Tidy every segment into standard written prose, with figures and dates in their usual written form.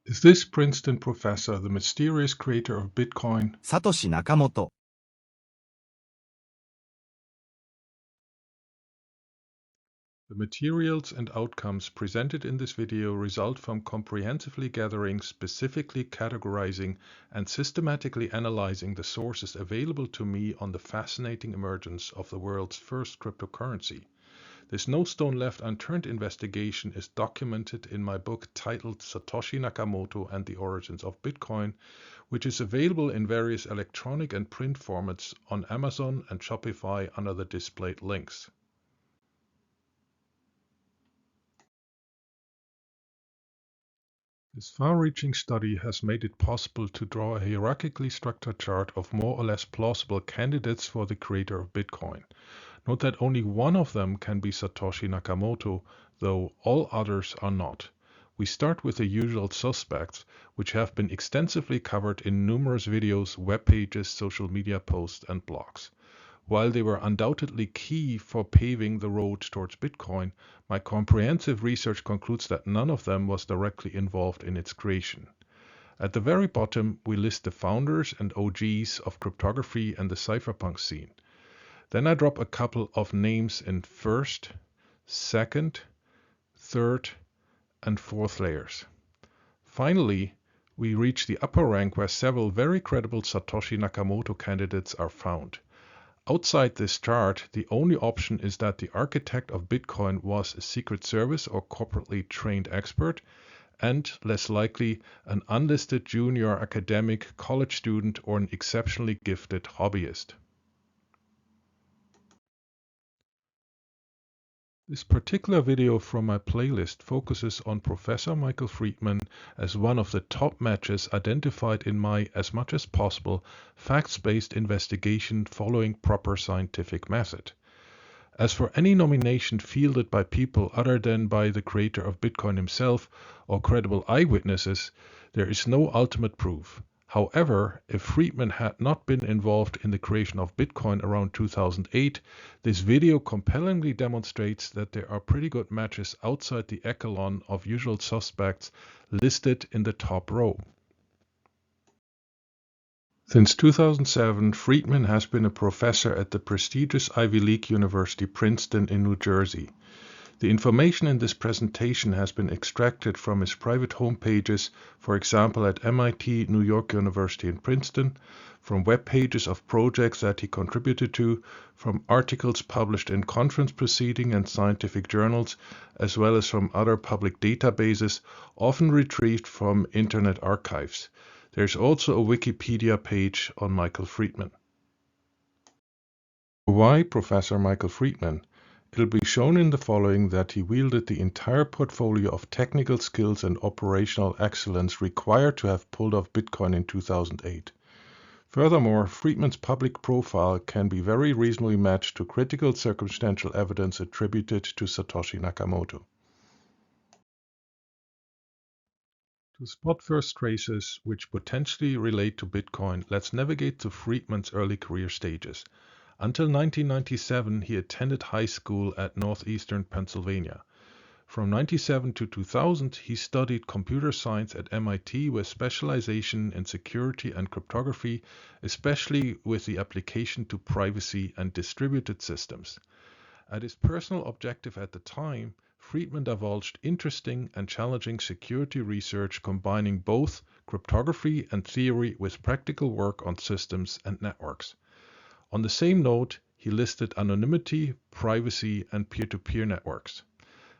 Is this Princeton professor the mysterious creator of Bitcoin? Satoshi Nakamoto. The materials and outcomes presented in this video result from comprehensively gathering, specifically categorizing, and systematically analyzing the sources available to me on the fascinating emergence of the world's first cryptocurrency. This no stone left unturned investigation is documented in my book titled Satoshi Nakamoto and the Origins of Bitcoin, which is available in various electronic and print formats on Amazon and Shopify under the displayed links. This far-reaching study has made it possible to draw a hierarchically structured chart of more or less plausible candidates for the creator of Bitcoin. Note that only one of them can be Satoshi Nakamoto, though all others are not. We start with the usual suspects, which have been extensively covered in numerous videos, web pages, social media posts, and blogs. While they were undoubtedly key for paving the road towards Bitcoin, my comprehensive research concludes that none of them was directly involved in its creation. At the very bottom, we list the founders and OGs of cryptography and the cypherpunk scene. Then I drop a couple of names in first, second, third, and fourth layers. Finally, we reach the upper rank where several very credible Satoshi Nakamoto candidates are found. Outside this chart, the only option is that the architect of Bitcoin was a Secret Service or corporately trained expert, and, less likely, an unlisted junior academic, college student, or an exceptionally gifted hobbyist. This particular video from my playlist focuses on Professor Michael Freedman as one of the top matches identified in my, as much as possible, facts-based investigation following proper scientific method. As for any nomination fielded by people other than by the creator of Bitcoin himself or credible eyewitnesses, there is no ultimate proof. However, if Freedman had not been involved in the creation of Bitcoin around 2008, this video compellingly demonstrates that there are pretty good matches outside the echelon of usual suspects listed in the top row. Since 2007, Freedman has been a professor at the prestigious Ivy League university Princeton in New Jersey. The information in this presentation has been extracted from his private homepages, for example at MIT, New York University and Princeton, from web pages of projects that he contributed to, from articles published in conference proceedings and scientific journals, as well as from other public databases, often retrieved from Internet archives. There's also a Wikipedia page on Michael Freedman. Why Professor Michael Freedman? It'll be shown in the following that he wielded the entire portfolio of technical skills and operational excellence required to have pulled off Bitcoin in 2008. Furthermore, Freedman's public profile can be very reasonably matched to critical circumstantial evidence attributed to Satoshi Nakamoto. To spot first traces which potentially relate to Bitcoin, let's navigate to Freedman's early career stages. Until 1997, he attended high school at Northeastern Pennsylvania. From 1997 to 2000, he studied computer science at MIT with specialization in security and cryptography, especially with the application to privacy and distributed systems. At his personal objective at the time, Freedman divulged interesting and challenging security research combining both cryptography and theory with practical work on systems and networks. On the same note, he listed anonymity, privacy, and peer-to-peer networks.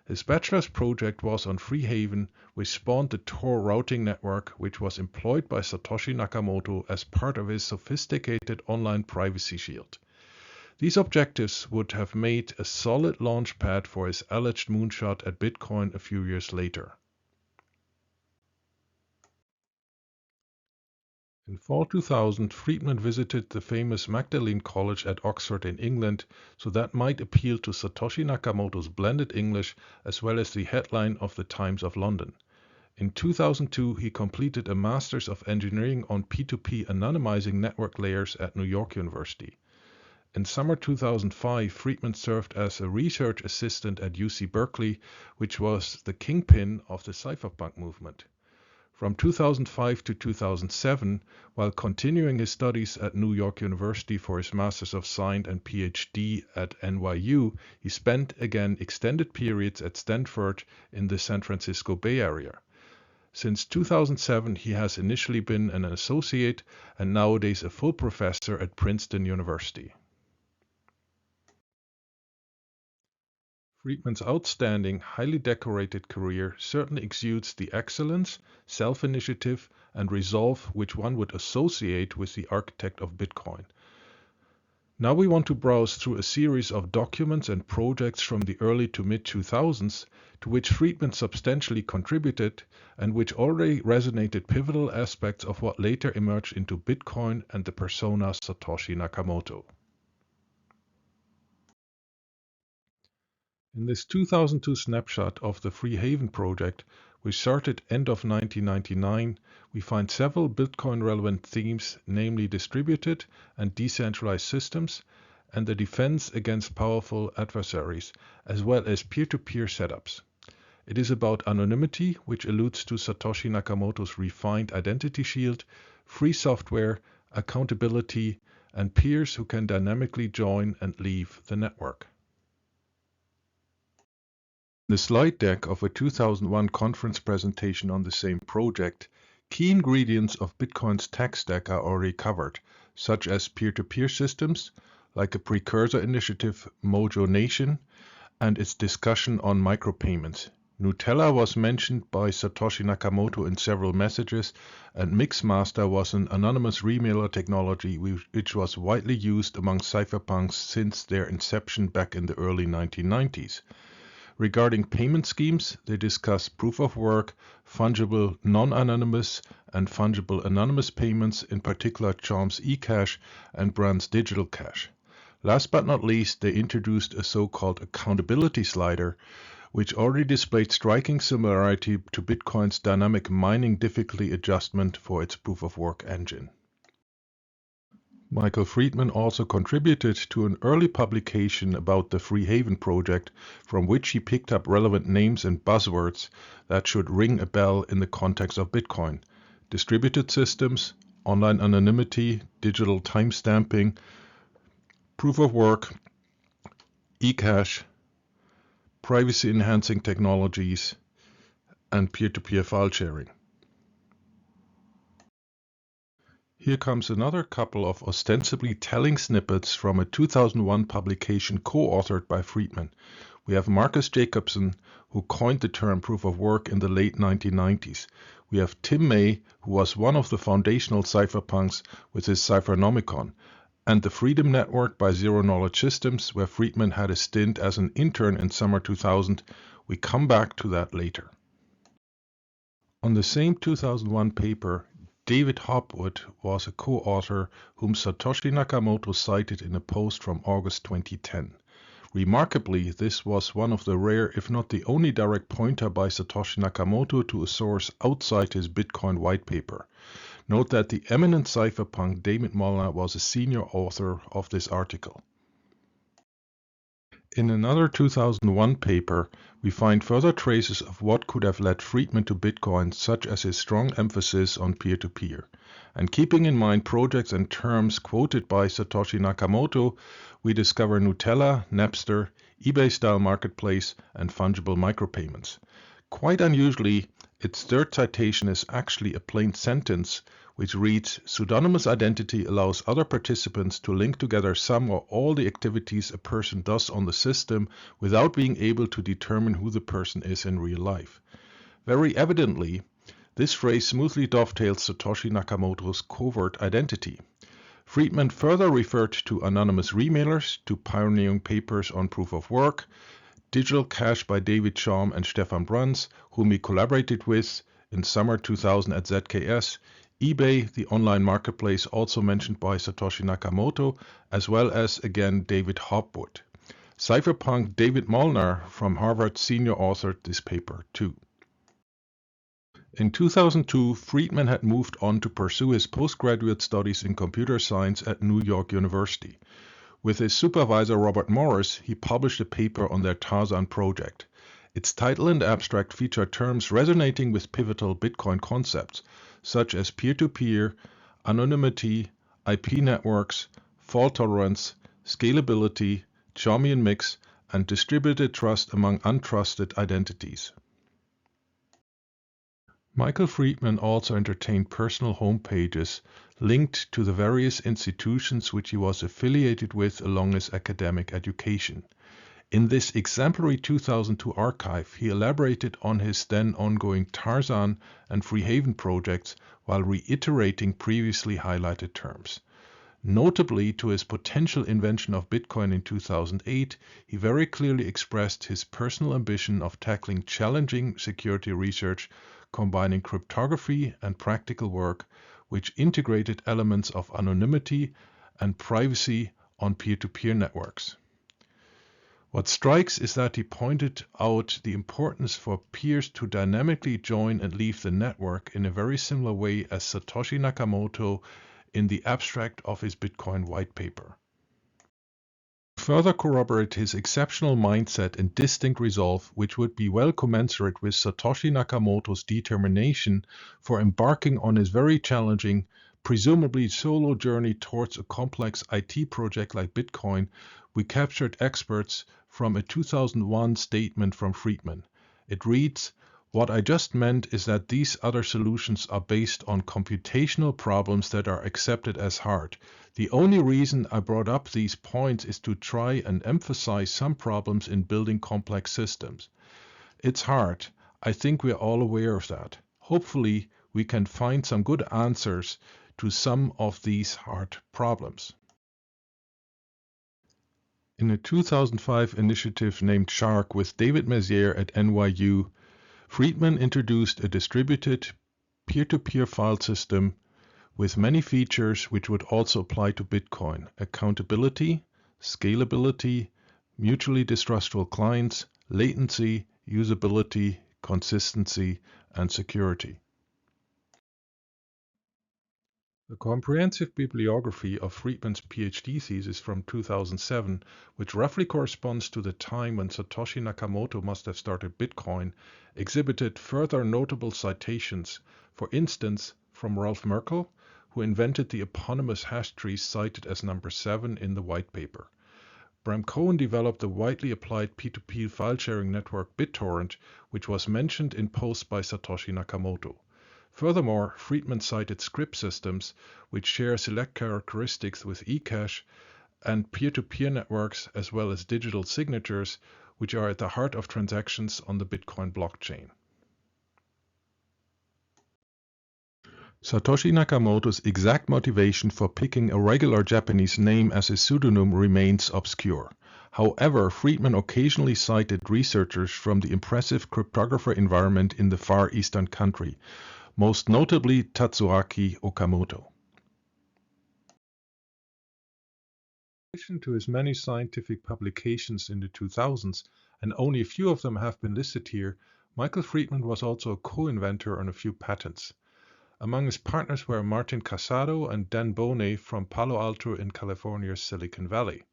His bachelor's project was on Freehaven, which spawned the Tor routing network, which was employed by Satoshi Nakamoto as part of his sophisticated online privacy shield. These objectives would have made a solid launchpad for his alleged moonshot at Bitcoin a few years later. In fall 2000, Freedman visited the famous Magdalene College at Oxford in England, so that might appeal to Satoshi Nakamoto's blended English as well as the headline of the Times of London. In 2002, he completed a Master's of Engineering on P2P anonymizing network layers at New York University. In summer 2005, Freedman served as a research assistant at UC Berkeley, which was the kingpin of the cypherpunk movement. From 2005 to 2007, while continuing his studies at New York University for his Masters of Science and PhD at NYU, he spent again extended periods at Stanford in the San Francisco Bay Area. Since 2007, he has initially been an associate and nowadays a full professor at Princeton University. Freedman's outstanding, highly decorated career certainly exudes the excellence, self-initiative, and resolve which one would associate with the architect of Bitcoin. Now we want to browse through a series of documents and projects from the early to mid-2000s to which Freedman substantially contributed and which already resonated pivotal aspects of what later emerged into Bitcoin and the persona Satoshi Nakamoto. In this 2002 snapshot of the Free Haven project, which started end of 1999, we find several Bitcoin-relevant themes, namely distributed and decentralized systems, and the defense against powerful adversaries, as well as peer-to-peer setups. It is about anonymity, which alludes to Satoshi Nakamoto's refined identity shield, free software, accountability, and peers who can dynamically join and leave the network. The slide deck of a 2001 conference presentation on the same project, key ingredients of Bitcoin's tech stack are already covered, such as peer-to-peer systems, like a precursor initiative Mojo Nation, and its discussion on micropayments. Nutella was mentioned by Satoshi Nakamoto in several messages, and Mixmaster was an anonymous remailer technology which was widely used among cypherpunks since their inception back in the early 1990s. Regarding payment schemes, they discuss proof of work, fungible non-anonymous, and fungible anonymous payments, in particular Chom's eCash and Brand's Digital Cash. Last but not least, they introduced a so-called accountability slider, which already displayed striking similarity to Bitcoin's dynamic mining difficulty adjustment for its proof of work engine. Michael Freedman also contributed to an early publication about the Free Haven project, from which he picked up relevant names and buzzwords that should ring a bell in the context of Bitcoin: distributed systems, online anonymity, digital timestamping, proof of work, eCash, privacy-enhancing technologies, and peer-to-peer file sharing. Here comes another couple of ostensibly telling snippets from a 2001 publication co-authored by Freedman. We have Marcus Jacobson, who coined the term proof of work in the late 1990s. We have Tim May, who was one of the foundational cypherpunks with his Cyphernomicon, and the Freedom Network by Zero Knowledge Systems, where Freedman had a stint as an intern in summer 2000. We come back to that later. On the same 2001 paper, David Hopwood was a co-author whom Satoshi Nakamoto cited in a post from August 2010. Remarkably, this was one of the rare, if not the only direct pointer by Satoshi Nakamoto to a source outside his Bitcoin white paper. Note that the eminent cypherpunk David Molnar was a senior author of this article. In another 2001 paper, we find further traces of what could have led Freedman to Bitcoin, such as his strong emphasis on peer-to-peer. And keeping in mind projects and terms quoted by Satoshi Nakamoto, we discover Nutella, Napster, eBay-style marketplace, and fungible micropayments. Quite unusually, its third citation is actually a plain sentence which reads, "Pseudonymous identity allows other participants to link together some or all the activities a person does on the system without being able to determine who the person is in real life." Very evidently, this phrase smoothly dovetails Satoshi Nakamoto's covert identity. Freedman further referred to anonymous remailers, to pioneering papers on proof of work, Digital Cash by David Chom and Stefan Bruns, whom he collaborated with in summer 2000 at ZKS, eBay, the online marketplace also mentioned by Satoshi Nakamoto, as well as, again, David Hopwood. Cypherpunk David Molnar from Harvard senior authored this paper too. In 2002, Freedman had moved on to pursue his postgraduate studies in computer science at New York University. With his supervisor Robert Morris, he published a paper on their Tarzan project. Its title and abstract feature terms resonating with pivotal Bitcoin concepts, such as peer-to-peer, anonymity, IP networks, fault tolerance, scalability, Chaumian mix, and distributed trust among untrusted identities. Michael Freedman also entertained personal homepages linked to the various institutions which he was affiliated with along his academic education. In this exemplary 2002 archive, he elaborated on his then ongoing Tarzan and Freehaven projects while reiterating previously highlighted terms. Notably, to his potential invention of Bitcoin in 2008, he very clearly expressed his personal ambition of tackling challenging security research, combining cryptography and practical work, which integrated elements of anonymity and privacy on peer-to-peer networks. What strikes is that he pointed out the importance for peers to dynamically join and leave the network in a very similar way as Satoshi Nakamoto in the abstract of his Bitcoin white paper. To further corroborate his exceptional mindset and distinct resolve, which would be well commensurate with Satoshi Nakamoto's determination for embarking on his very challenging, presumably solo journey towards a complex IT project like Bitcoin, we captured excerpts from a 2001 statement from Freedman. It reads, "What I just meant is that these other solutions are based on computational problems that are accepted as hard. The only reason I brought up these points is to try and emphasize some problems in building complex systems. It's hard. I think we're all aware of that. Hopefully, we can find some good answers to some of these hard problems." In a 2005 initiative named Shark with David Messier at NYU, Freedman introduced a distributed peer-to-peer file system with many features which would also apply to Bitcoin: accountability, scalability, mutually distrustful clients, latency, usability, consistency, and security. The comprehensive bibliography of Freedman's PhD thesis from 2007, which roughly corresponds to the time when Satoshi Nakamoto must have started Bitcoin, exhibited further notable citations, for instance, from Ralph Merkle, who invented the eponymous hash tree cited as number 7 in the white paper. Bram Cohen developed the widely applied P2P file-sharing network BitTorrent, which was mentioned in posts by Satoshi Nakamoto. Furthermore, Freedman cited script systems, which share select characteristics with eCash, and peer-to-peer networks, as well as digital signatures, which are at the heart of transactions on the Bitcoin blockchain. Satoshi Nakamoto's exact motivation for picking a regular Japanese name as his pseudonym remains obscure. However, Freedman occasionally cited researchers from the impressive cryptographer environment in the Far Eastern country, most notably Tatsuaki Okamoto. In addition to his many scientific publications in the 2000s, and only a few of them have been listed here, Michael Freedman was also a co-inventor on a few patents. Among his partners were Martin Casado and Dan Boneh from Palo Alto in California's Silicon Valley.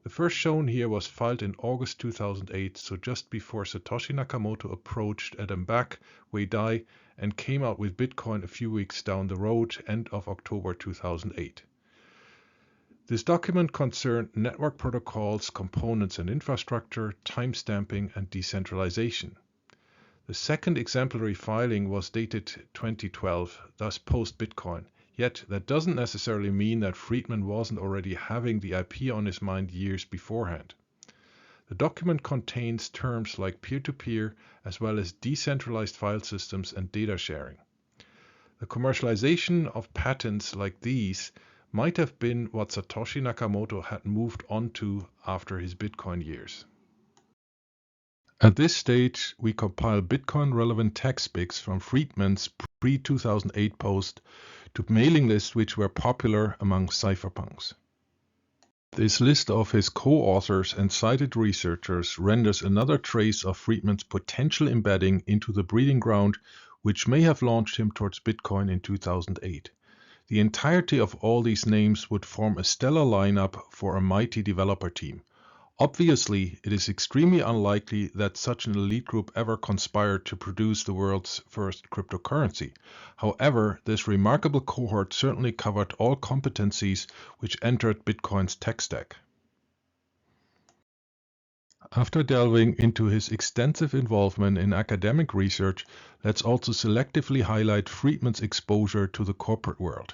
The first shown here was filed in August 2008, so just before Satoshi Nakamoto approached Adam Back, Wei Dai, and came out with Bitcoin a few weeks down the road, end of October 2008. This document concerned network protocols, components and infrastructure, timestamping, and decentralization. The second exemplary filing was dated 2012, thus post-Bitcoin. Yet that doesn't necessarily mean that Freedman wasn't already having the IP on his mind years beforehand. The document contains terms like peer-to-peer, as well as decentralized file systems and data sharing. The commercialization of patents like these might have been what Satoshi Nakamoto had moved on to after his Bitcoin years. At this stage, we compile Bitcoin-relevant text pics from Freedman's pre-2008 post to mailing lists which were popular among cypherpunks. This list of his co-authors and cited researchers renders another trace of Freedman's potential embedding into the breeding ground which may have launched him towards Bitcoin in 2008. The entirety of all these names would form a stellar lineup for a mighty developer team. Obviously, it is extremely unlikely that such an elite group ever conspired to produce the world's first cryptocurrency. However, this remarkable cohort certainly covered all competencies which entered Bitcoin's tech stack. After delving into his extensive involvement in academic research, let's also selectively highlight Freedman's exposure to the corporate world.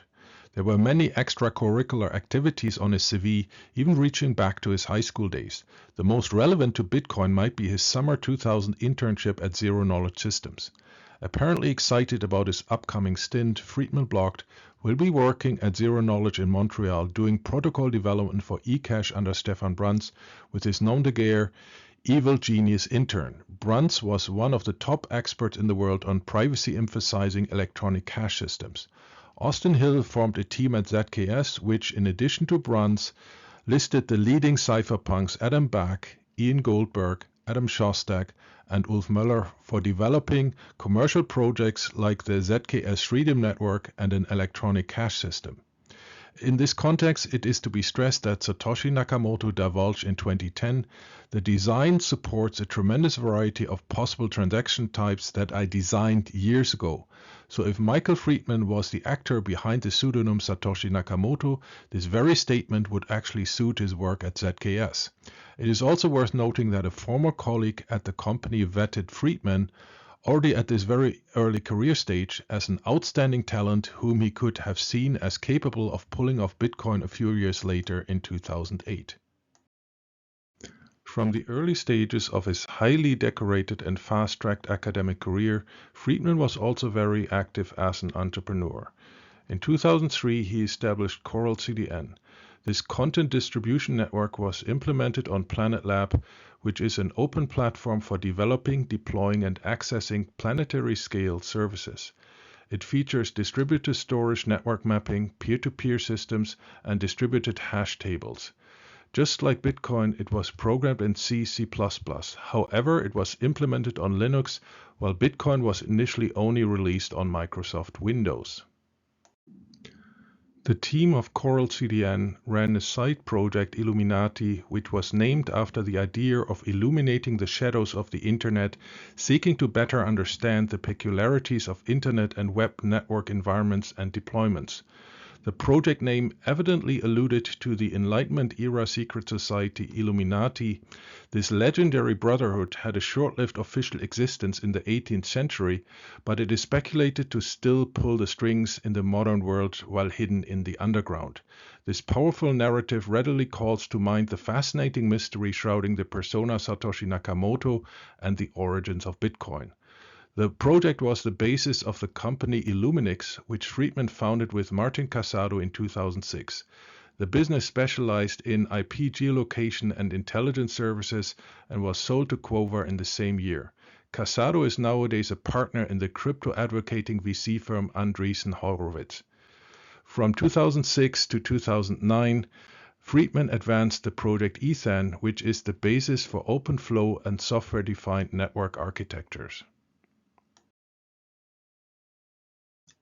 There were many extracurricular activities on his CV, even reaching back to his high school days. The most relevant to Bitcoin might be his summer 2000 internship at Zero Knowledge Systems. Apparently excited about his upcoming stint, Freedman blogged, "Will be working at Zero Knowledge in Montreal doing protocol development for eCash under Stefan Bruns with his nom de guerre, evil genius intern." Bruns was one of the top experts in the world on privacy-emphasizing electronic cash systems. Austin Hill formed a team at ZKS, which, in addition to Bruns, listed the leading cypherpunks Adam Back, Ian Goldberg, Adam Shostak, and Ulf Möller for developing commercial projects like the ZKS Freedom Network and an electronic cash system. In this context, it is to be stressed that Satoshi Nakamoto divulged in 2010, "The design supports a tremendous variety of possible transaction types that I designed years ago." So if Michael Freedman was the actor behind the pseudonym Satoshi Nakamoto, this very statement would actually suit his work at ZKS. It is also worth noting that a former colleague at the company vetted Freedman already at this very early career stage as an outstanding talent whom he could have seen as capable of pulling off Bitcoin a few years later in 2008. From the early stages of his highly decorated and fast-tracked academic career, Freedman was also very active as an entrepreneur. In 2003, he established Coral CDN. This content distribution network was implemented on Planet Lab, which is an open platform for developing, deploying, and accessing planetary-scale services. It features distributed storage network mapping, peer-to-peer systems, and distributed hash tables. Just like Bitcoin, it was programmed in C, C++. However, it was implemented on Linux, while Bitcoin was initially only released on Microsoft Windows. The team of Coral CDN ran a side project, Illuminati, which was named after the idea of illuminating the shadows of the Internet, seeking to better understand the peculiarities of Internet and web network environments and deployments. The project name evidently alluded to the Enlightenment-era secret society Illuminati. This legendary brotherhood had a short-lived official existence in the 18th century, but it is speculated to still pull the strings in the modern world while hidden in the underground. This powerful narrative readily calls to mind the fascinating mystery shrouding the persona Satoshi Nakamoto and the origins of Bitcoin. The project was the basis of the company Illuminix, which Freedman founded with Martin Casado in 2006. The business specialized in IP geolocation and intelligence services and was sold to Quover in the same year. Casado is nowadays a partner in the crypto-advocating VC firm Andreessen Horowitz. From 2006 to 2009, Freedman advanced the project Ethan, which is the basis for open flow and software-defined network architectures.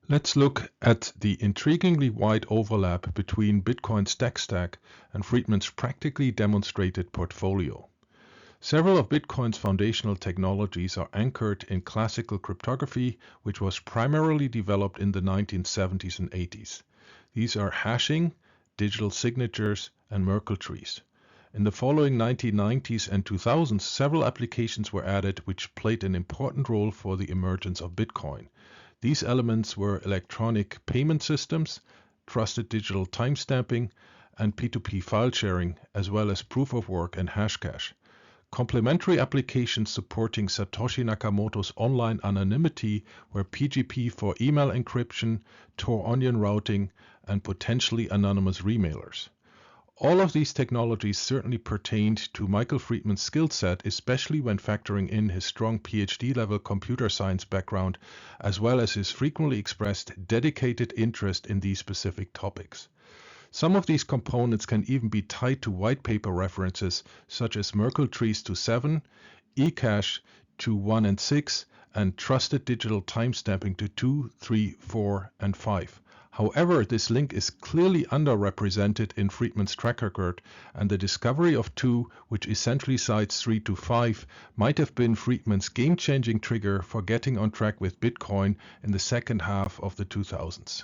Let's look at the intriguingly wide overlap between Bitcoin's tech stack and Freedman's practically demonstrated portfolio. Several of Bitcoin's foundational technologies are anchored in classical cryptography, which was primarily developed in the 1970s and 80s. These are hashing, digital signatures, and Merkle trees. In the following 1990s and 2000s, several applications were added which played an important role for the emergence of Bitcoin. These elements were electronic payment systems, trusted digital timestamping, and P2P file sharing, as well as proof of work and hashcash. Complementary applications supporting Satoshi Nakamoto's online anonymity were PGP for email encryption, Tor onion routing, and potentially anonymous remailers. All of these technologies certainly pertained to Michael Freedman's skill set, especially when factoring in his strong PhD-level computer science background, as well as his frequently expressed dedicated interest in these specific topics. Some of these components can even be tied to white paper references, such as Merkle trees to 7, eCash to 1 and 6, and trusted digital timestamping to 2, 3, 4, and 5. However, this link is clearly underrepresented in Freedman's track record, and the discovery of 2, which essentially cites 3 to 5, might have been Freedman's game-changing trigger for getting on track with Bitcoin in the second half of the 2000s.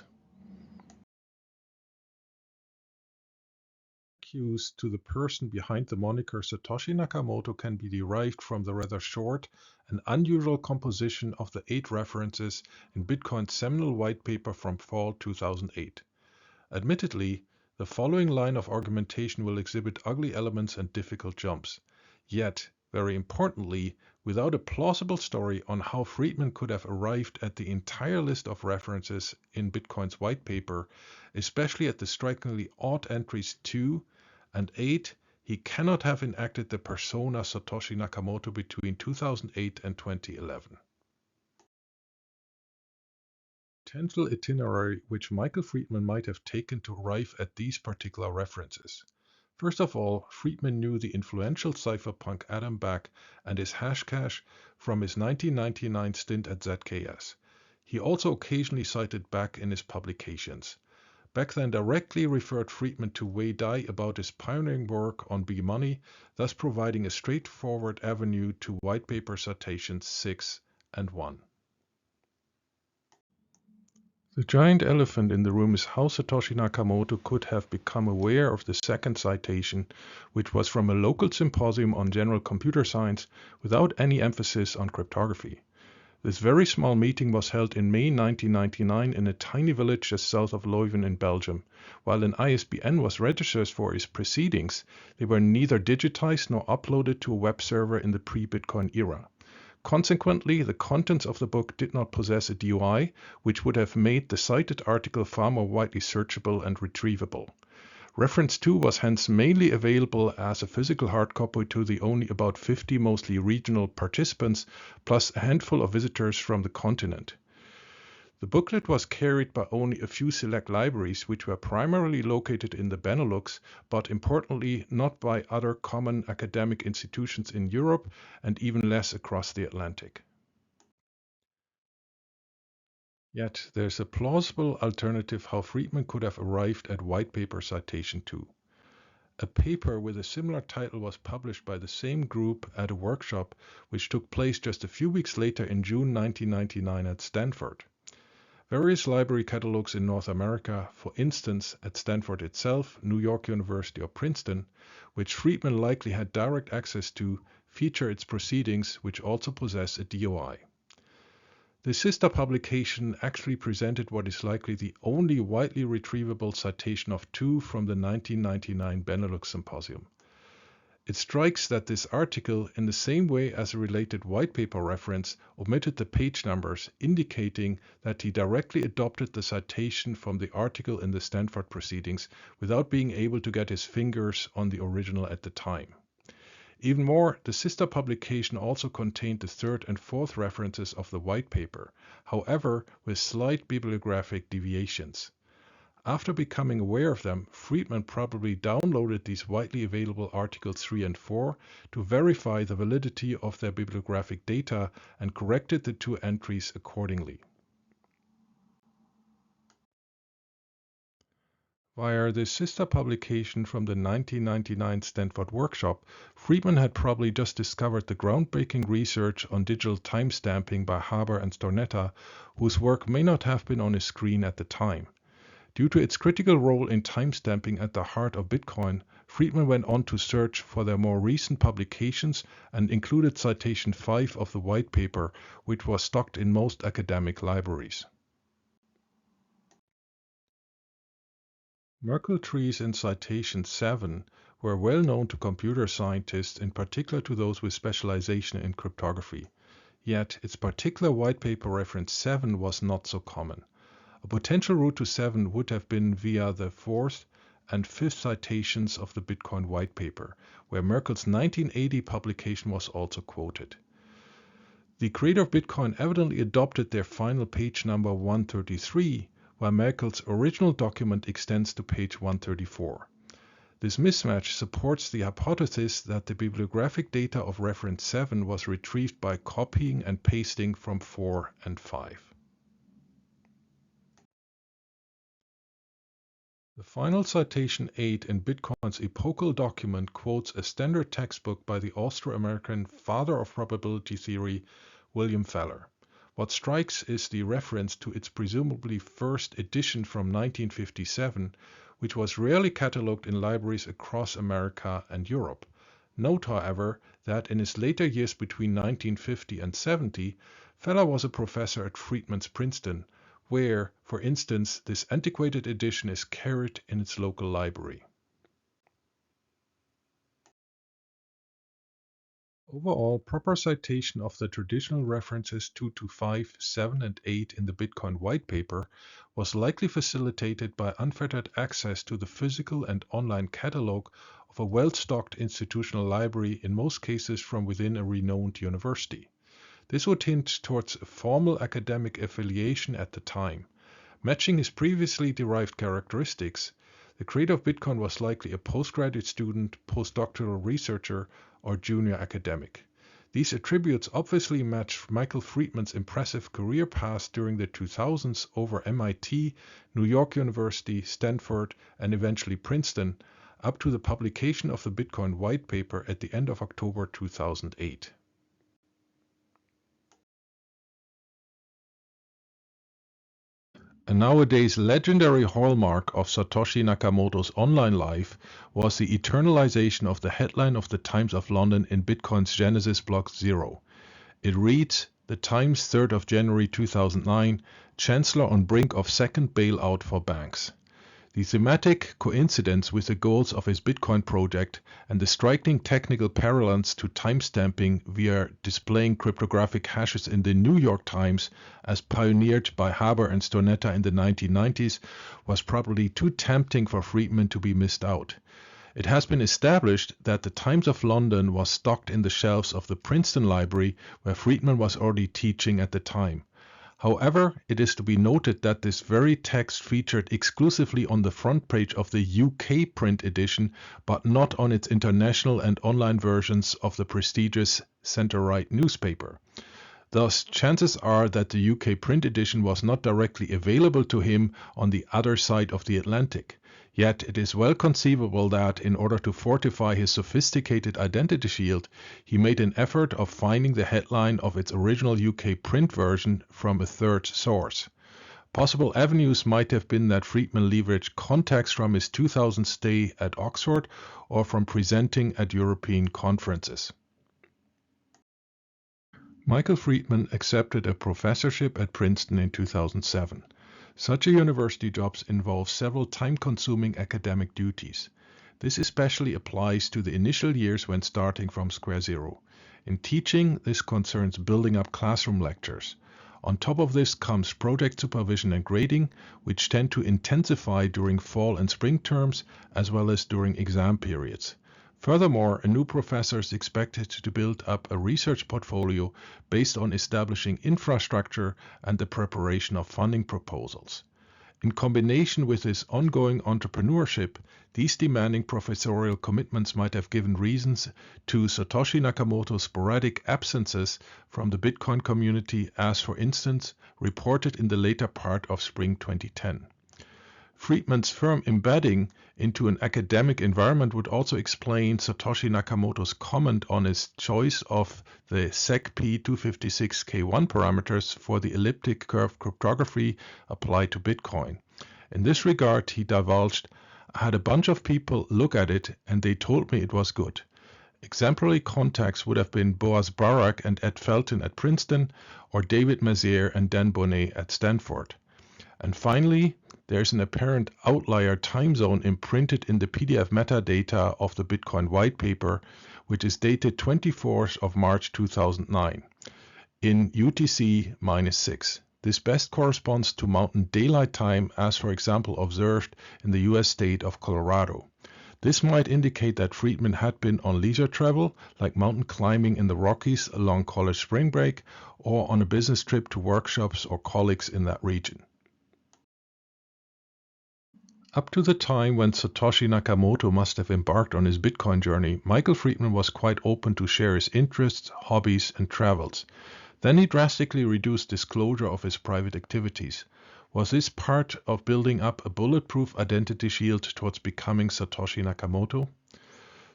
Cues to the person behind the moniker Satoshi Nakamoto can be derived from the rather short and unusual composition of the 8 references in Bitcoin's seminal white paper from fall 2008. Admittedly, the following line of argumentation will exhibit ugly elements and difficult jumps. Yet, very importantly, without a plausible story on how Freedman could have arrived at the entire list of references in Bitcoin's white paper, especially at the strikingly odd entries 2 and 8, he cannot have enacted the persona Satoshi Nakamoto between 2008 and 2011. Potential itinerary which Michael Freedman might have taken to arrive at these particular references. First of all, Freedman knew the influential cypherpunk Adam Back and his hashcash from his 1999 stint at ZKS. He also occasionally cited Back in his publications. Back then directly referred Freedman to Wei Dai about his pioneering work on B-Money, thus providing a straightforward avenue to white paper citations 6 and 1. The giant elephant in the room is how Satoshi Nakamoto could have become aware of the second citation, which was from a local symposium on general computer science without any emphasis on cryptography. This very small meeting was held in May 1999 in a tiny village just south of Leuven in Belgium. While an ISBN was registered for its proceedings, they were neither digitized nor uploaded to a web server in the pre-Bitcoin era. Consequently, the contents of the book did not possess a DOI, which would have made the cited article far more widely searchable and retrievable. Reference 2 was hence mainly available as a physical hard copy to the only about 50 mostly regional participants, plus a handful of visitors from the continent. The booklet was carried by only a few select libraries, which were primarily located in the Benelux, but importantly not by other common academic institutions in Europe and even less across the Atlantic. Yet there's a plausible alternative how Freedman could have arrived at white paper citation 2. A paper with a similar title was published by the same group at a workshop which took place just a few weeks later in June 1999 at Stanford. Various library catalogs in North America, for instance at Stanford itself, New York University or Princeton, which Freedman likely had direct access to, feature its proceedings which also possess a DOI. The sister publication actually presented what is likely the only widely retrievable citation of 2 from the 1999 Benelux Symposium. It strikes that this article, in the same way as a related white paper reference, omitted the page numbers, indicating that he directly adopted the citation from the article in the Stanford proceedings without being able to get his fingers on the original at the time. Even more, the sister publication also contained the 3rd and 4th references of the white paper, however with slight bibliographic deviations. After becoming aware of them, Freedman probably downloaded these widely available articles 3 and 4 to verify the validity of their bibliographic data and corrected the 2 entries accordingly. Via the sister publication from the 1999 Stanford workshop, Freedman had probably just discovered the groundbreaking research on digital timestamping by Haber and Stornetta, whose work may not have been on his screen at the time. Due to its critical role in timestamping at the heart of Bitcoin, Freedman went on to search for their more recent publications and included citation 5 of the white paper, which was stocked in most academic libraries. Merkle trees in citation 7 were well known to computer scientists, in particular to those with specialization in cryptography. Yet its particular white paper reference 7 was not so common. A potential route to 7 would have been via the 4th and 5th citations of the Bitcoin white paper, where Merkel's 1980 publication was also quoted. The creator of Bitcoin evidently adopted their final page number 133, while Merkel's original document extends to page 134. This mismatch supports the hypothesis that the bibliographic data of reference 7 was retrieved by copying and pasting from 4 and 5. The final citation 8 in Bitcoin's epochal document quotes a standard textbook by the Austro-American father of probability theory, William Feller. What strikes is the reference to its presumably first edition from 1957, which was rarely catalogued in libraries across America and Europe. Note, however, that in his later years between 1950 and 70, Feller was a professor at Freedman's Princeton, where, for instance, this antiquated edition is carried in its local library. Overall, proper citation of the traditional references 2 to 5, 7, and 8 in the Bitcoin white paper was likely facilitated by unfettered access to the physical and online catalog of a well-stocked institutional library, in most cases from within a renowned university. This would hint towards a formal academic affiliation at the time. Matching his previously derived characteristics, the creator of Bitcoin was likely a postgraduate student, postdoctoral researcher, or junior academic. These attributes obviously match Michael Freedman's impressive career path during the 2000s over MIT, New York University, Stanford, and eventually Princeton, up to the publication of the Bitcoin white paper at the end of October 2008. A nowadays legendary hallmark of Satoshi Nakamoto's online life was the eternalization of the headline of the Times of London in Bitcoin's Genesis block 0. It reads, "The Times, 3rd of January 2009, Chancellor on brink of second bailout for banks." The thematic coincidence with the goals of his Bitcoin project and the striking technical parallels to timestamping via displaying cryptographic hashes in the New York Times as pioneered by Haber and Stornetta in the 1990s was probably too tempting for Freedman to be missed out. It has been established that the Times of London was stocked in the shelves of the Princeton Library, where Freedman was already teaching at the time. However, it is to be noted that this very text featured exclusively on the front page of the UK print edition, but not on its international and online versions of the prestigious centre-right newspaper. Thus, chances are that the UK print edition was not directly available to him on the other side of the Atlantic. Yet it is well conceivable that, in order to fortify his sophisticated identity shield, he made an effort of finding the headline of its original UK print version from a third source. Possible avenues might have been that Freedman leveraged contacts from his 2000 stay at Oxford or from presenting at European conferences. Michael Freedman accepted a professorship at Princeton in 2007. Such a university job involves several time-consuming academic duties. This especially applies to the initial years when starting from square zero. In teaching, this concerns building up classroom lectures. On top of this comes project supervision and grading, which tend to intensify during fall and spring terms, as well as during exam periods. Furthermore, a new professor is expected to build up a research portfolio based on establishing infrastructure and the preparation of funding proposals. In combination with his ongoing entrepreneurship, these demanding professorial commitments might have given reasons to Satoshi Nakamoto's sporadic absences from the Bitcoin community, as, for instance, reported in the later part of spring 2010. Freedman's firm embedding into an academic environment would also explain Satoshi Nakamoto's comment on his choice of the SecP256K1 parameters for the elliptic curve cryptography applied to Bitcoin. In this regard, he divulged, "I had a bunch of people look at it and they told me it was good." Exemplary contacts would have been Boaz Barak and Ed Felton at Princeton, or David Maziere and Dan Bonnet at Stanford. And finally, there's an apparent outlier time zone imprinted in the PDF metadata of the Bitcoin white paper, which is dated 24th of March 2009 in UTC-6. This best corresponds to Mountain Daylight Time, as for example observed in the US state of Colorado. This might indicate that Freedman had been on leisure travel, like mountain climbing in the Rockies along college spring break, or on a business trip to workshops or colleagues in that region. Up to the time when Satoshi Nakamoto must have embarked on his Bitcoin journey, Michael Freedman was quite open to share his interests, hobbies, and travels. Then he drastically reduced disclosure of his private activities. Was this part of building up a bulletproof identity shield towards becoming Satoshi Nakamoto?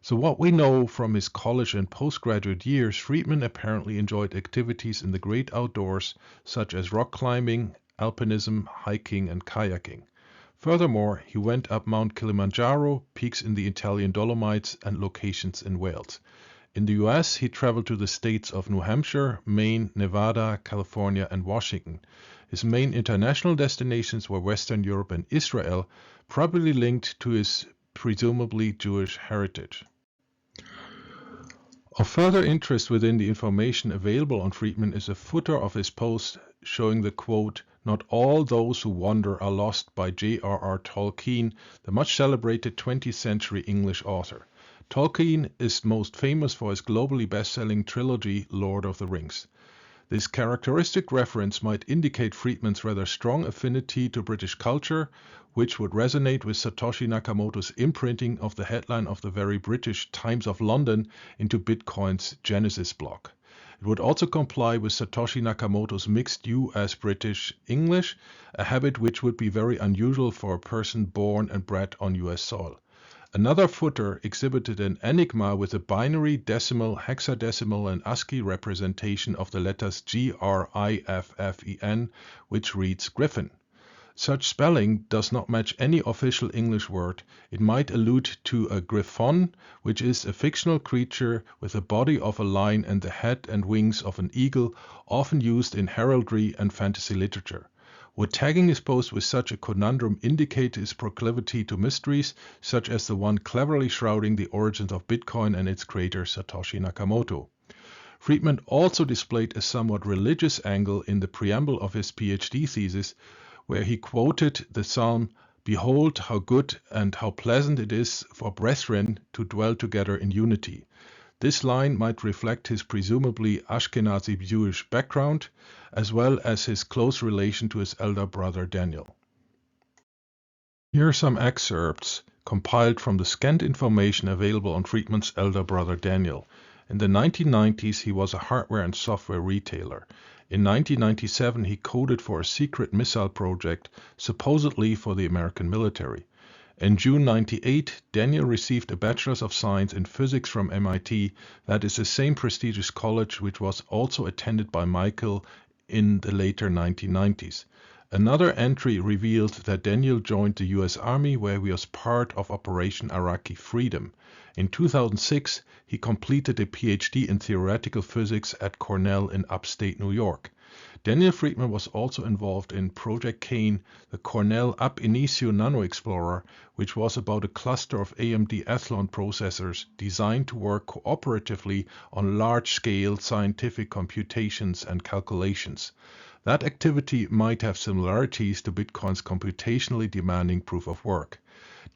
So what we know from his college and postgraduate years, Freedman apparently enjoyed activities in the great outdoors such as rock climbing, alpinism, hiking, and kayaking. Furthermore, he went up Mount Kilimanjaro, peaks in the Italian Dolomites, and locations in Wales. In the US, he traveled to the states of New Hampshire, Maine, Nevada, California, and Washington. His main international destinations were Western Europe and Israel, probably linked to his presumably Jewish heritage. Of further interest within the information available on Freedman is a footer of his post showing the quote, "Not all those who wander are lost" by J.R.R. Tolkien, the much celebrated 20th century English author. Tolkien is most famous for his globally best-selling trilogy Lord of the Rings. This characteristic reference might indicate Freedman's rather strong affinity to British culture, which would resonate with Satoshi Nakamoto's imprinting of the headline of the very British Times of London into Bitcoin's Genesis block. It would also comply with Satoshi Nakamoto's mixed US-British English, a habit which would be very unusual for a person born and bred on US soil. Another footer exhibited an enigma with a binary, decimal, hexadecimal, and ASCII representation of the letters GRIFFEN, which reads Griffin. Such spelling does not match any official English word. It might allude to a griffon, which is a fictional creature with the body of a lion and the head and wings of an eagle, often used in heraldry and fantasy literature. Would tagging his post with such a conundrum indicate his proclivity to mysteries, such as the one cleverly shrouding the origins of Bitcoin and its creator Satoshi Nakamoto? Freedman also displayed a somewhat religious angle in the preamble of his PhD thesis, where he quoted the psalm, "Behold how good and how pleasant it is for brethren to dwell together in unity." This line might reflect his presumably Ashkenazi Jewish background, as well as his close relation to his elder brother Daniel. Here are some excerpts compiled from the scant information available on Freedman's elder brother Daniel. In the 1990s, he was a hardware and software retailer. In 1997, he coded for a secret missile project, supposedly for the American military. In June 1998, Daniel received a Bachelor's of Science in Physics from MIT, that is the same prestigious college which was also attended by Michael in the later 1990s. Another entry revealed that Daniel joined the US Army, where he was part of Operation Iraqi Freedom. In 2006, he completed a PhD in theoretical physics at Cornell in upstate New York. Daniel Freedman was also involved in Project Cain, the Cornell Ab Initio Nano Explorer, which was about a cluster of AMD Athlon processors designed to work cooperatively on large-scale scientific computations and calculations. That activity might have similarities to Bitcoin's computationally demanding proof of work.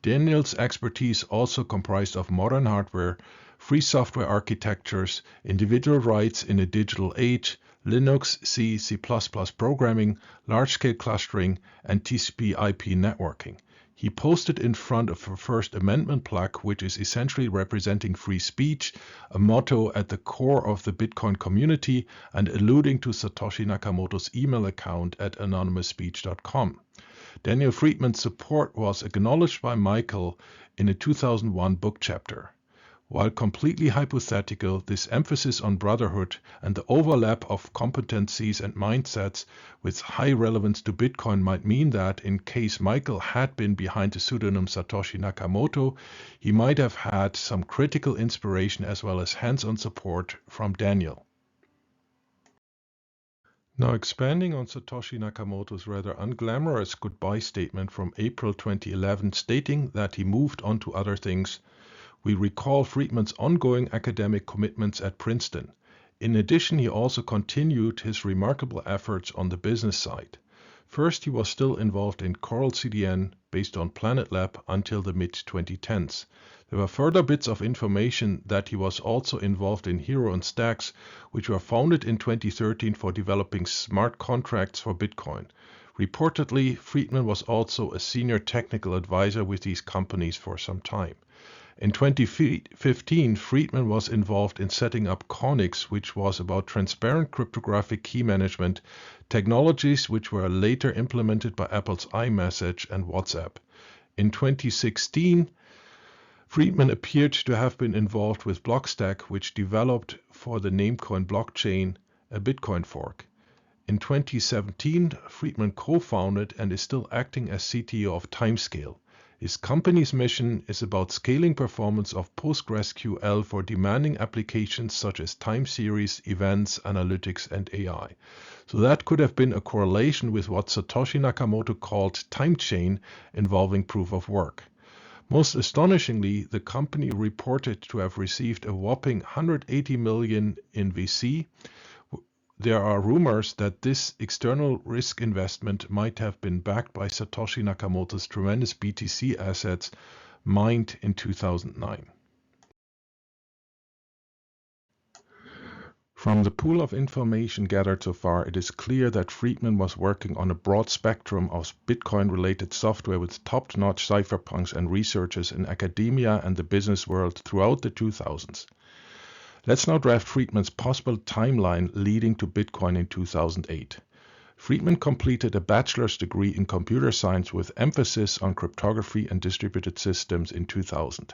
Daniel's expertise also comprised of modern hardware, free software architectures, individual rights in a digital age, Linux, C, C++ programming, large-scale clustering, and TCP/IP networking. He posted in front of a First Amendment plaque, which is essentially representing free speech, a motto at the core of the Bitcoin community, and alluding to Satoshi Nakamoto's email account at anonymousspeech.com. Daniel Freedman's support was acknowledged by Michael in a 2001 book chapter. While completely hypothetical, this emphasis on brotherhood and the overlap of competencies and mindsets with high relevance to Bitcoin might mean that, in case Michael had been behind the pseudonym Satoshi Nakamoto, he might have had some critical inspiration as well as hands-on support from Daniel. Now, expanding on Satoshi Nakamoto's rather unglamorous goodbye statement from April 2011, stating that he moved on to other things, we recall Freedman's ongoing academic commitments at Princeton. In addition, he also continued his remarkable efforts on the business side. First, he was still involved in Coral CDN based on Planet Lab until the mid-2010s. There were further bits of information that he was also involved in Hero and Stacks, which were founded in 2013 for developing smart contracts for Bitcoin. Reportedly, Freedman was also a senior technical advisor with these companies for some time. In 2015, Freedman was involved in setting up Connix, which was about transparent cryptographic key management, technologies which were later implemented by Apple's iMessage and WhatsApp. In 2016, Freedman appeared to have been involved with Blockstack, which developed for the Namecoin blockchain a Bitcoin fork. In 2017, Freedman co-founded and is still acting as CTO of Timescale. His company's mission is about scaling performance of PostgreSQL for demanding applications such as time series, events, analytics, and AI. So that could have been a correlation with what Satoshi Nakamoto called time chain involving proof of work. Most astonishingly, the company reported to have received a whopping $180 million in VC. There are rumors that this external risk investment might have been backed by Satoshi Nakamoto's tremendous BTC assets mined in 2009. From the pool of information gathered so far, it is clear that Freedman was working on a broad spectrum of Bitcoin-related software with top-notch cypherpunks and researchers in academia and the business world throughout the 2000s. Let's now draft Freedman's possible timeline leading to Bitcoin in 2008. Freedman completed a bachelor's degree in computer science with emphasis on cryptography and distributed systems in 2000.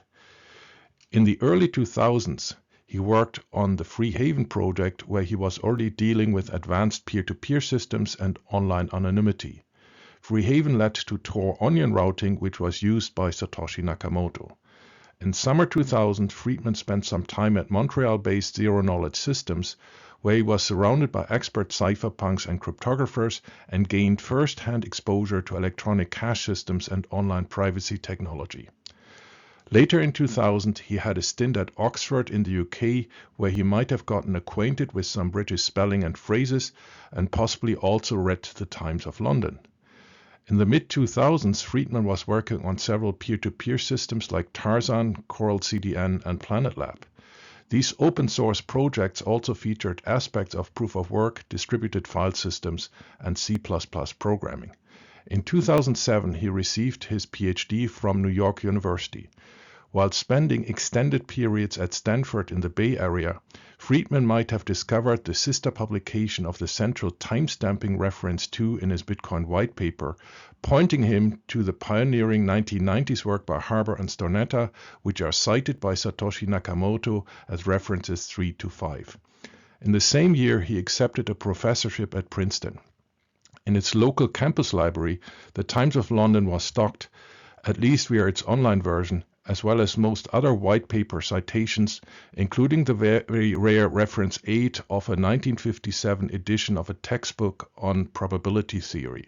In the early 2000s, he worked on the Free Haven project, where he was already dealing with advanced peer-to-peer systems and online anonymity. Free Haven led to Tor onion routing, which was used by Satoshi Nakamoto. In summer 2000, Freedman spent some time at Montreal-based Zero Knowledge Systems, where he was surrounded by expert cypherpunks and cryptographers and gained first-hand exposure to electronic cash systems and online privacy technology. Later in 2000, he had a stint at Oxford in the UK, where he might have gotten acquainted with some British spelling and phrases, and possibly also read the Times of London. In the mid-2000s, Freedman was working on several peer-to-peer systems like Tarzan, Coral CDN, and PlanetLab. These open-source projects also featured aspects of proof-of-work, distributed file systems, and C++ programming. In 2007, he received his PhD from New York University. While spending extended periods at Stanford in the Bay Area, Freedman might have discovered the sister publication of the central timestamping reference 2 in his Bitcoin white paper, pointing him to the pioneering 1990s work by Harber and Stornetta, which are cited by Satoshi Nakamoto as references 3 to 5. In the same year, he accepted a professorship at Princeton. In its local campus library, the Times of London was stocked, at least via its online version, as well as most other white paper citations, including the very rare reference 8 of a 1957 edition of a textbook on probability theory.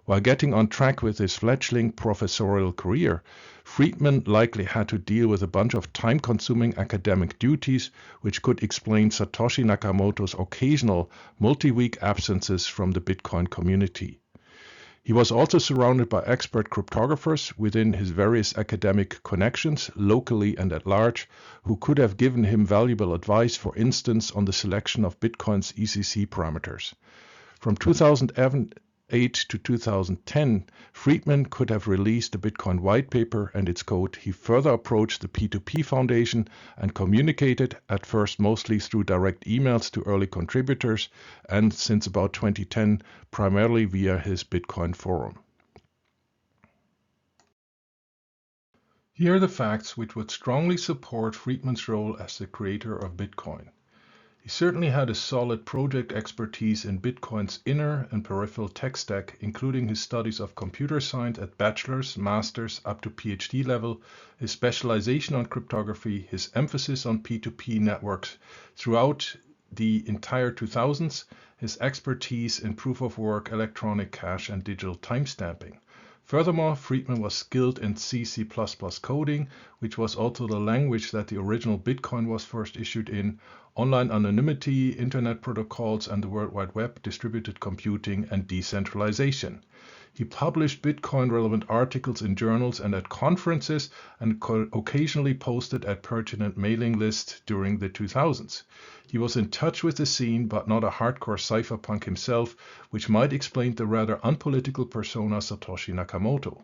While getting on track with his fledgling professorial career, Freedman likely had to deal with a bunch of time-consuming academic duties, which could explain Satoshi Nakamoto's occasional multi-week absences from the Bitcoin community. He was also surrounded by expert cryptographers within his various academic connections, locally and at large, who could have given him valuable advice, for instance, on the selection of Bitcoin's ECC parameters. From 2008 to 2010, Freedman could have released the Bitcoin white paper and its code. He further approached the P2P Foundation and communicated, at first mostly through direct emails to early contributors, and since about 2010, primarily via his Bitcoin forum. Here are the facts which would strongly support Freedman's role as the creator of Bitcoin. He certainly had a solid project expertise in Bitcoin's inner and peripheral tech stack, including his studies of computer science at bachelor's, master's, up to PhD level, his specialization on cryptography, his emphasis on P2P networks throughout the entire 2000s, his expertise in proof-of-work, electronic cash, and digital timestamping. Furthermore, Freedman was skilled in C++ coding, which was also the language that the original Bitcoin was first issued in, online anonymity, internet protocols, and the World Wide Web, distributed computing, and decentralization. He published Bitcoin-relevant articles in journals and at conferences, and occasionally posted at pertinent mailing lists during the 2000s. He was in touch with the scene, but not a hardcore cypherpunk himself, which might explain the rather unpolitical persona Satoshi Nakamoto.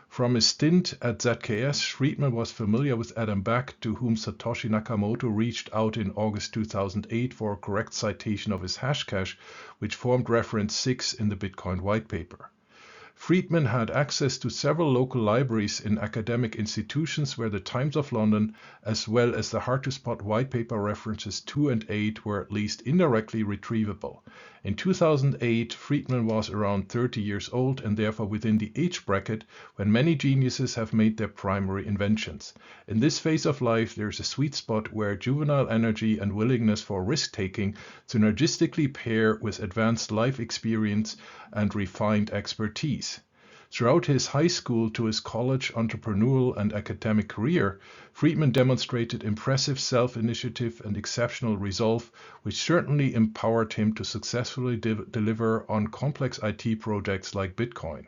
From his stint at ZKS, Freedman was familiar with Adam Back, to whom Satoshi Nakamoto reached out in August 2008 for a correct citation of his hashcash, which formed reference 6 in the Bitcoin white paper. Freedman had access to several local libraries in academic institutions where the Times of London, as well as the hard-to-spot white paper references 2 and 8, were at least indirectly retrievable. In 2008, Freedman was around 30 years old and therefore within the age bracket when many geniuses have made their primary inventions. In this phase of life, there is a sweet spot where juvenile energy and willingness for risk-taking synergistically pair with advanced life experience and refined expertise. Throughout his high school to his college, entrepreneurial, and academic career, Freedman demonstrated impressive self-initiative and exceptional resolve, which certainly empowered him to successfully deliver on complex IT projects like Bitcoin.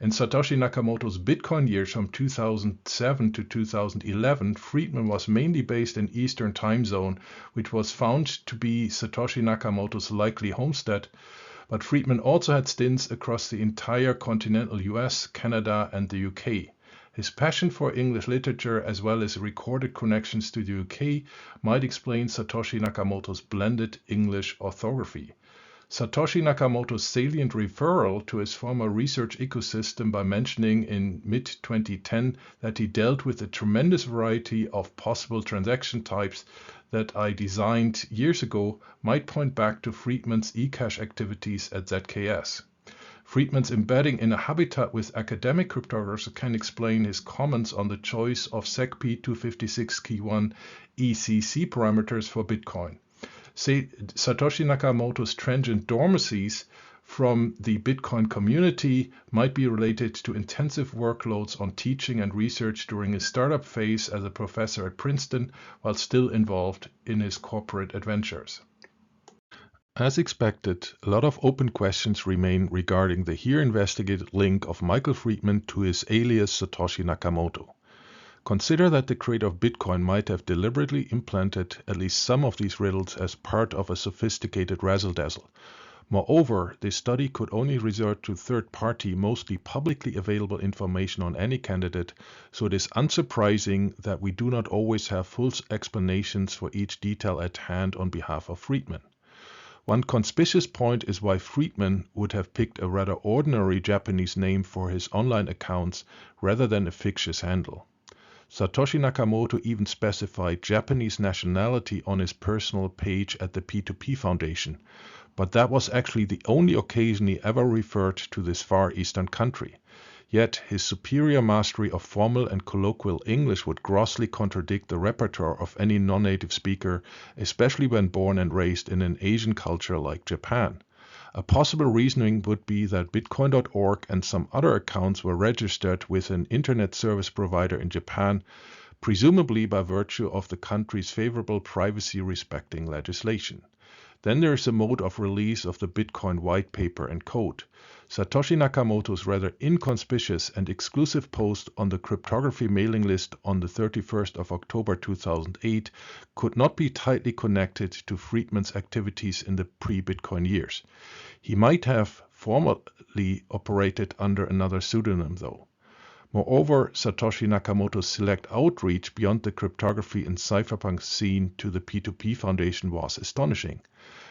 In Satoshi Nakamoto's Bitcoin years from 2007 to 2011, Freedman was mainly based in Eastern Time Zone, which was found to be Satoshi Nakamoto's likely homestead. But Freedman also had stints across the entire continental US, Canada, and the UK. His passion for English literature as well as recorded connections to the UK might explain Satoshi Nakamoto's blended English orthography. Satoshi Nakamoto's salient referral to his former research ecosystem by mentioning in mid-2010 that he dealt with a tremendous variety of possible transaction types that I designed years ago might point back to Freedman's eCash activities at ZKS. Freedman's embedding in a habitat with academic cryptographers can explain his comments on the choice of SecP 256 key 1 ECC parameters for Bitcoin. Satoshi Nakamoto's transient dormancies from the Bitcoin community might be related to intensive workloads on teaching and research during his startup phase as a professor at Princeton, while still involved in his corporate adventures. As expected, a lot of open questions remain regarding the here investigated link of Michael Freedman to his alias Satoshi Nakamoto. Consider that the creator of Bitcoin might have deliberately implanted at least some of these riddles as part of a sophisticated razzle-dazzle. Moreover, this study could only resort to third-party, mostly publicly available information on any candidate, so it is unsurprising that we do not always have full explanations for each detail at hand on behalf of Freedman. One conspicuous point is why Freedman would have picked a rather ordinary Japanese name for his online accounts rather than a fictitious handle. Satoshi Nakamoto even specified Japanese nationality on his personal page at the P2P Foundation, but that was actually the only occasion he ever referred to this Far Eastern country. Yet his superior mastery of formal and colloquial English would grossly contradict the repertoire of any non-native speaker, especially when born and raised in an Asian culture like Japan. A possible reasoning would be that Bitcoin.org and some other accounts were registered with an internet service provider in Japan, presumably by virtue of the country's favorable privacy-respecting legislation. Then there is the mode of release of the Bitcoin white paper and code. Satoshi Nakamoto's rather inconspicuous and exclusive post on the cryptography mailing list on the 31st of October 2008 could not be tightly connected to Freedman's activities in the pre-Bitcoin years. He might have formally operated under another pseudonym, though. Moreover, Satoshi Nakamoto's select outreach beyond the cryptography and cypherpunk scene to the P2P Foundation was astonishing.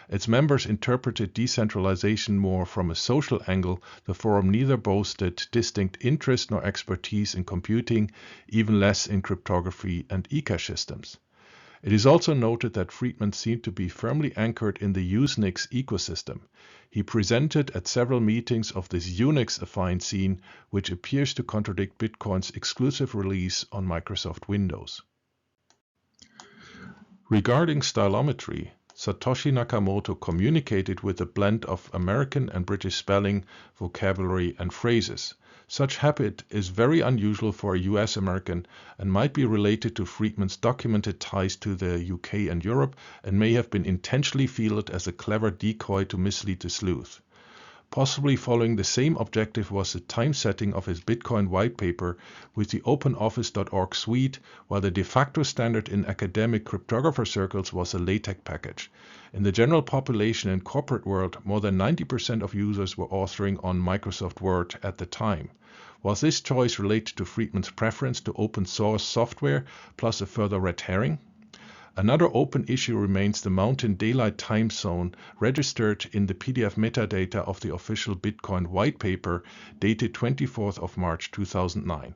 Its members interpreted decentralization more from a social angle. The forum neither boasted distinct interest nor expertise in computing, even less in cryptography and eCash systems. It is also noted that Freedman seemed to be firmly anchored in the Usenix ecosystem. He presented at several meetings of this Unix-affine scene, which appears to contradict Bitcoin's exclusive release on Microsoft Windows. Regarding stylometry, Satoshi Nakamoto communicated with a blend of American and British spelling, vocabulary, and phrases. Such habit is very unusual for a US American and might be related to Freedman's documented ties to the UK and Europe and may have been intentionally fielded as a clever decoy to mislead the sleuth. Possibly following the same objective was the time setting of his Bitcoin white paper with the OpenOffice.org suite, while the de facto standard in academic cryptographer circles was a LaTeX package. In the general population and corporate world, more than 90% of users were authoring on Microsoft Word at the time. Was this choice related to Freedman's preference to open source software plus a further red herring? Another open issue remains the Mountain Daylight Time Zone registered in the PDF metadata of the official Bitcoin white paper dated 24th of March 2009.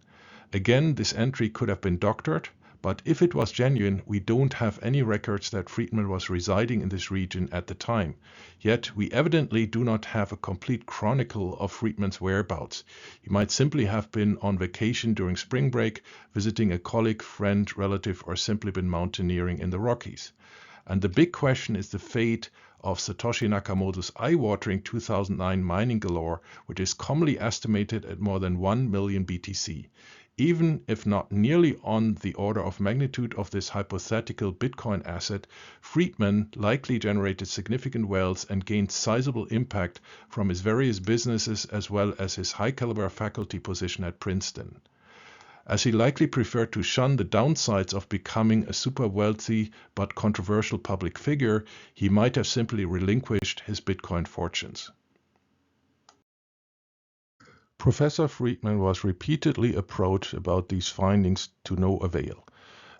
Again, this entry could have been doctored, but if it was genuine, we don't have any records that Freedman was residing in this region at the time. Yet, we evidently do not have a complete chronicle of Freedman's whereabouts. He might simply have been on vacation during spring break, visiting a colleague, friend, relative, or simply been mountaineering in the Rockies. And the big question is the fate of Satoshi Nakamoto's eye-watering 2009 mining galore, which is commonly estimated at more than 1 million BTC. Even if not nearly on the order of magnitude of this hypothetical Bitcoin asset, Freedman likely generated significant wealth and gained sizable impact from his various businesses as well as his high-caliber faculty position at Princeton. As he likely preferred to shun the downsides of becoming a super wealthy but controversial public figure, he might have simply relinquished his Bitcoin fortunes. Professor Freedman was repeatedly approached about these findings to no avail.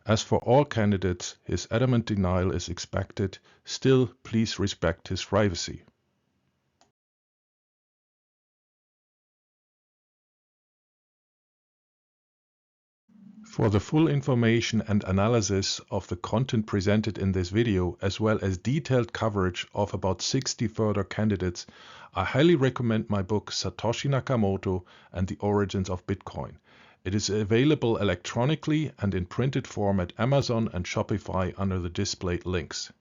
As for all candidates, his adamant denial is expected. Still, please respect his privacy. For the full information and analysis of the content presented in this video, as well as detailed coverage of about 60 further candidates, I highly recommend my book Satoshi Nakamoto and the Origins of Bitcoin. It is available electronically and in printed form at Amazon and Shopify under the displayed links.